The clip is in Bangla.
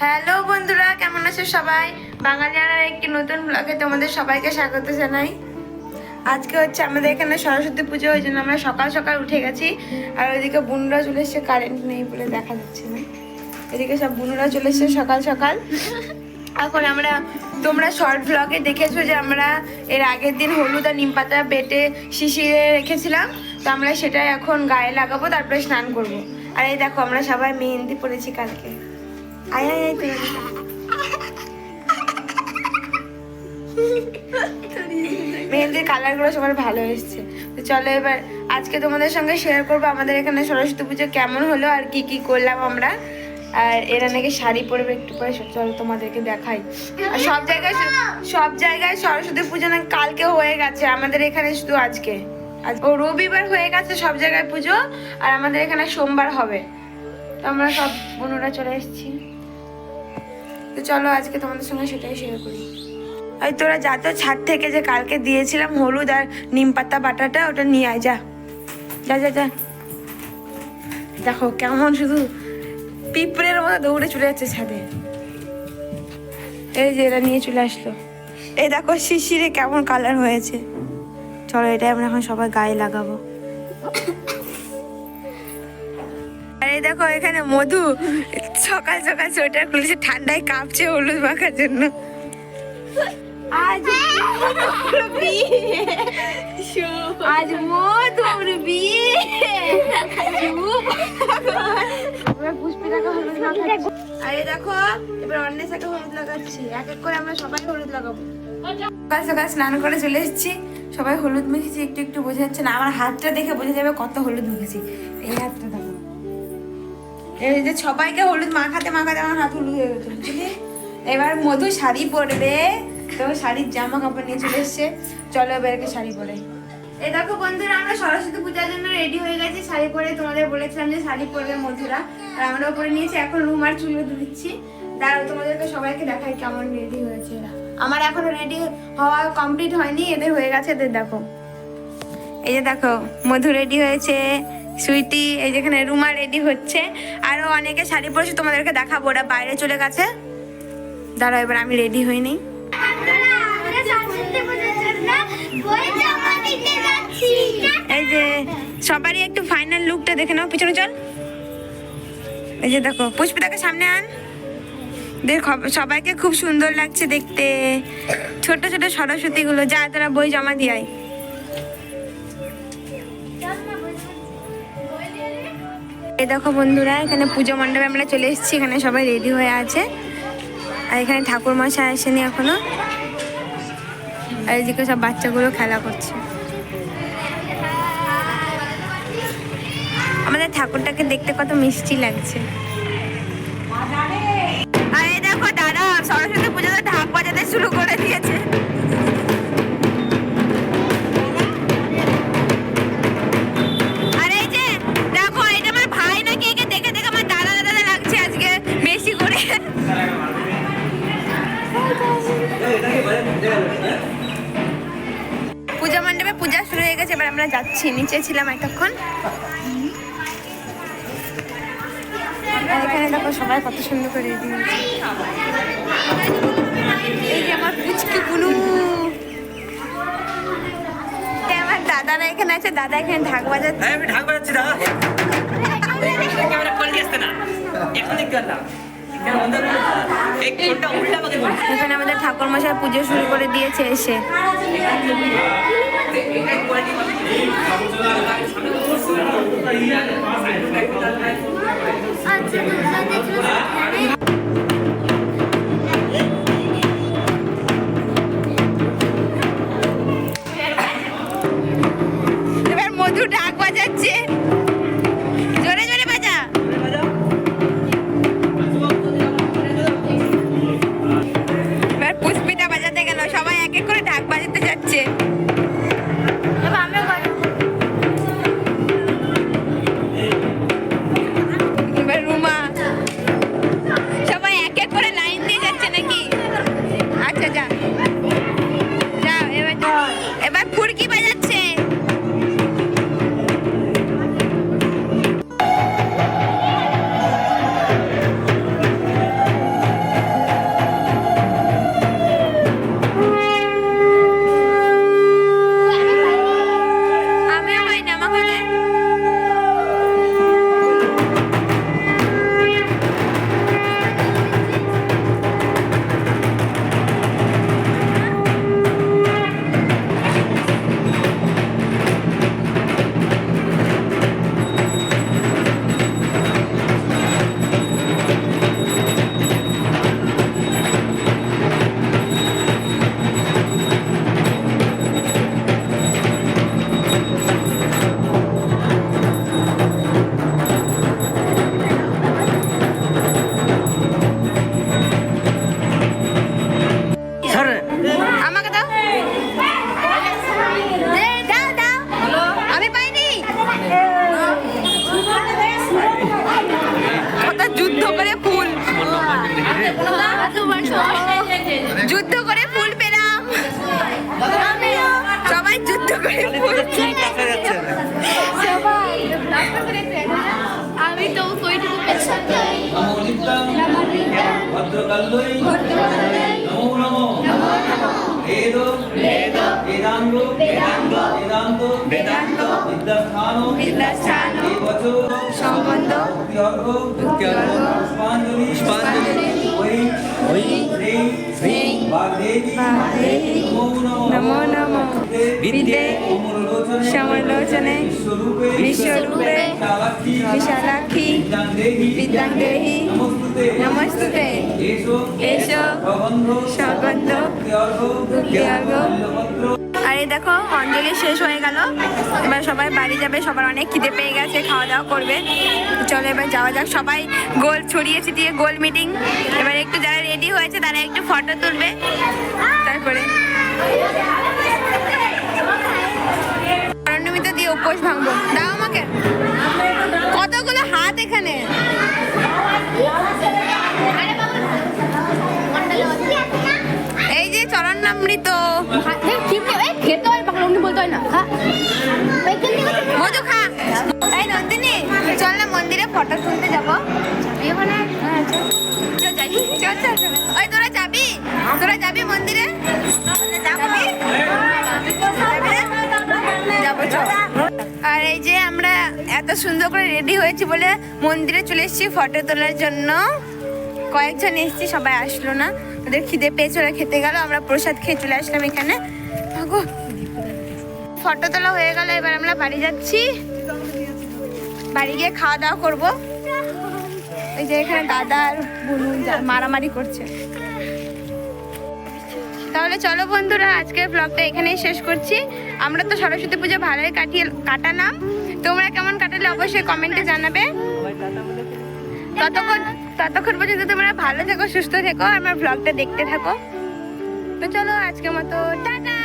হ্যালো বন্ধুরা, কেমন আছো সবাই? বাঙালিয়ানার একটি নতুন ব্লগে তোমাদের সবাইকে স্বাগত জানাই। আজকে হচ্ছে আমাদের এখানে সরস্বতী পুজো, ওই জন্য আমরা সকাল সকাল উঠে গেছি। আর ওইদিকে বুনুরা চলে এসছে, কারেন্ট নেই বলে দেখা যাচ্ছে না। এদিকে সব বুনুরা চলে এসছে সকাল সকাল। এখন আমরা, তোমরা শর্ট ব্লগে দেখেছো যে আমরা এর আগের দিন হলুদ আর নিম পাতা বেটে শিশিরে রেখেছিলাম। তো আমরা সেটা এখন গায়ে লাগাবো, তারপরে স্নান করব। আর এই দেখো আমরা সবাই মেহেন্দি পরেছি কালকে। আয় আয় আয় তুই। মেহেন্দির কালারগুলো সবার ভালো এসছে। তো চলো এবার আজকে তোমাদের সঙ্গে শেয়ার করবো আমাদের এখানে সরস্বতী পুজো কেমন হলো আর কি কি করলাম আমরা। আর এরা নাকি শাড়ি পরবে একটু পরে, চলো তোমাদেরকে দেখাই। আর সব জায়গায় সরস্বতী পুজো নাকি কালকে হয়ে গেছে, আমাদের এখানে শুধু আজকে। ও রবিবার হয়ে গেছে সব জায়গায় পুজো, আর আমাদের এখানে সোমবার হবে। তো আমরা সব বোনরা চলে এসেছি। তো চলো আজকে তোমাদের সঙ্গে সেটাই শেয়ার করি। আর তোরা যা তো ছাদ থেকে যে কালকে দিয়েছিলাম হলুদ আর নিম পাতা বাটাটা, ওটা নিয়ে আয়, যা যা যা যা। দেখো কেমন শুধু পিঁপড়ের মতো দৌড়ে চলে যাচ্ছে ছাদে। এই যে এরা নিয়ে চলে আসলো। এই দেখো শিশিরে কেমন কালার হয়েছে। চলো এটাই আমরা এখন সবাই গায়ে লাগাবো। আর এই দেখো এখানে মধু সকাল সকাল সোয়েটার খুলেছে, ঠান্ডায় কাঁপছে হলুদ মাখার জন্য। আজ মধুর বিয়ে। পুষ্পিতাকে হলুদ লাগাচ্ছি। আর এই দেখো এবার অন্বেষাকে হলুদ লাগাচ্ছি। এক এক করে আমরা সবাই হলুদ লাগাবো। সকাল সকাল স্নান করে চলে এসেছি, সবাই হলুদ মেখেছি। একটু একটু বোঝা যাচ্ছে না, আমার হাতটা দেখে বোঝা যাবে কত হলুদ মেখেছি। এই হাতটা দেখো, এই যে সবাইকে হলুদ মাখাতে মাখাতে আমার হাত হলুদ হয়ে গেছে, বুঝলি? এবার মধু শাড়ি পরবে, তো শাড়ির জামা কাপড় নিয়ে চলে এসছে। চলো এবারকে শাড়ি পরে। এই দেখো বন্ধুরা, আমরা সরস্বতী পূজার জন্য রেডি হয়ে গেছি শাড়ি পরে। তোমাদের বলেছিলাম যে শাড়ি পরবে মধুরা, আর আমরাও পরে নিয়েছি। এখন রুম আর চুলো দিচ্ছি। দাঁড়াও তোমাদেরকে সবাইকে দেখাই কেমন রেডি হয়েছে এরা। আমার এখনো রেডি হওয়া কমপ্লিট হয়নি, এদের হয়ে গেছে। এদের দেখো, এই যে দেখো মধু রেডি হয়েছে, সুইটি, এই যেখানে রুমা রেডি হচ্ছে। আরো অনেকে শাড়ি পরেছে, তোমাদেরকে দেখাবো। ওরা বাইরে চলে গেছে। দাঁড়াও এবার আমি রেডি হইনি। এই যে সবারই একটু ফাইনাল লুকটা দেখে নাও, পিছনে চল। এই যে দেখো পুষ্পিতাকে সামনে আন। দেখ সবাইকে খুব সুন্দর লাগছে দেখতে। ছোট ছোট সরস্বতী গুলো, যা তোরা বই জমা দিয়াই। এই দেখো বন্ধুরা, এখানে পুজো মণ্ডপে আমরা চলে এসেছি। এখানে সবাই রেডি হয়ে আছে। আর এখানে ঠাকুর মশাই আসেনি এখনো। আর এদিকে সব বাচ্চাগুলো খেলা করছে। আমাদের ঠাকুরটাকে দেখতে কত মিষ্টি লাগছে। আর এই দেখো দাদা সরস্বতী পুজোতে ঢাক বাজাতে শুরু করে দিয়েছে। আর এই যে দেখো, এটা আমার ভাই নাকি, একে দেখে দেখে আমার দাদা দাদা লাগছে আজকে বেশি করে। পূজা মণ্ডপে পূজা শুরু হয়ে গেছে, এবার আমরা যাচ্ছি। নিচে ছিলাম এতক্ষণ। আর এখানে দেখো সবাই কত সুন্দর করে রেডি হয়েছে। এই যে আমার পুচকি বুনু, আমার দাদারা এখানে আছে। দাদা এখানে ঢাক বাজাচ্ছে। আমি ঢাক বাজাচ্ছি দাদা। ক্যামেরা কোয়ালিটি আসছে না, এখন দেখতে পারলাম। এখানে আমাদের ঠাকুর মশাই পুজো শুরু করে দিয়েছে এসে। এবার মধু ঢাক বাজাচ্ছে, জোরে জোরে বাজা। এবার পুষ্পিতা বাজাতে গেল, সবাই এক এক করে ঢাক বাজাতে যাচ্ছে। এবার রুমা, যুদ্ধ করে ফুল পেলাম, সবাই যুদ্ধ করে ফুল। আমি তো কইটুকু পেছন যাই ভদ্রকাল্যই নমো নমো বেদ বেদাঙ্গ বেদান্ত বিদ্যাস্থান সম্বন্ধ পুষ্পাঞ্জলি ওই শ্রী বাগদেবী নমো নমো বিদ্যে সমলোচনে বিশ্বরূপে বিশালাক্ষী বিদ্যাং দেহি নমস্তুতে এসো সগন্ধ ভক্তি অর্ঘ। আর এই দেখো অঞ্জলি শেষ হয়ে গেল, এবার সবাই বাড়ি যাবে, সবার অনেক খিদে পেয়ে গেছে, খাওয়া দাওয়া করবে। চলো এবার যাওয়া যাক, সবাই গোল ছড়িয়ে ছিটিয়ে গোল মিটিং। এবার একটু যারা রেডি হয়েছে তারা একটু ফটো তুলবে, তারপরে অরণ্যমিতা দিয়ে উপোস ভাঙবো। দাও আমাকে কতগুলো হাত এখানে। এই যে চরণামৃত খেতে হয় বাংলা বলতে হয় না। মধু খা। এই নন্দিনী চল না মন্দিরে ফটো তুলতে যাবো। চল যাই, চল চল চল। ওই তোরা যাবি, তোরা যাবি মন্দিরে? যাবি? যাবো চল। আর এই যে আমরা এত সুন্দর করে রেডি হয়েছি বলে মন্দিরে চলে এসেছি ফটো তোলার জন্য। কয়েকজন এসেছি, সবাই আসলো না, ওদের খিদে পেয়েছে, ওরা খেতে গেল, আমরা প্রসাদ খেয়ে চলে আসলাম এখানে। ফটো তোলা হয়ে গেল, এবার আমরা বাড়ি যাচ্ছি, বাড়ি গিয়ে খাওয়া দাওয়া করবো। এই যে এখানে দাদা আর বোন মারামারি করছে। তাহলে চলো বন্ধুরা, আজকের ব্লগটা এখানেই শেষ করছি। আমরা তো সরস্বতী পুজো ভালোই কাটালাম, তোমরা কেমন কাটালে অবশ্যই কমেন্টে জানাবে। ততক্ষণ পর্যন্ত তোমরা ভালো থেকো, সুস্থ থেকো, আমার ব্লগটা দেখতে থাকো। তো চলো আজকের মতো টাটা।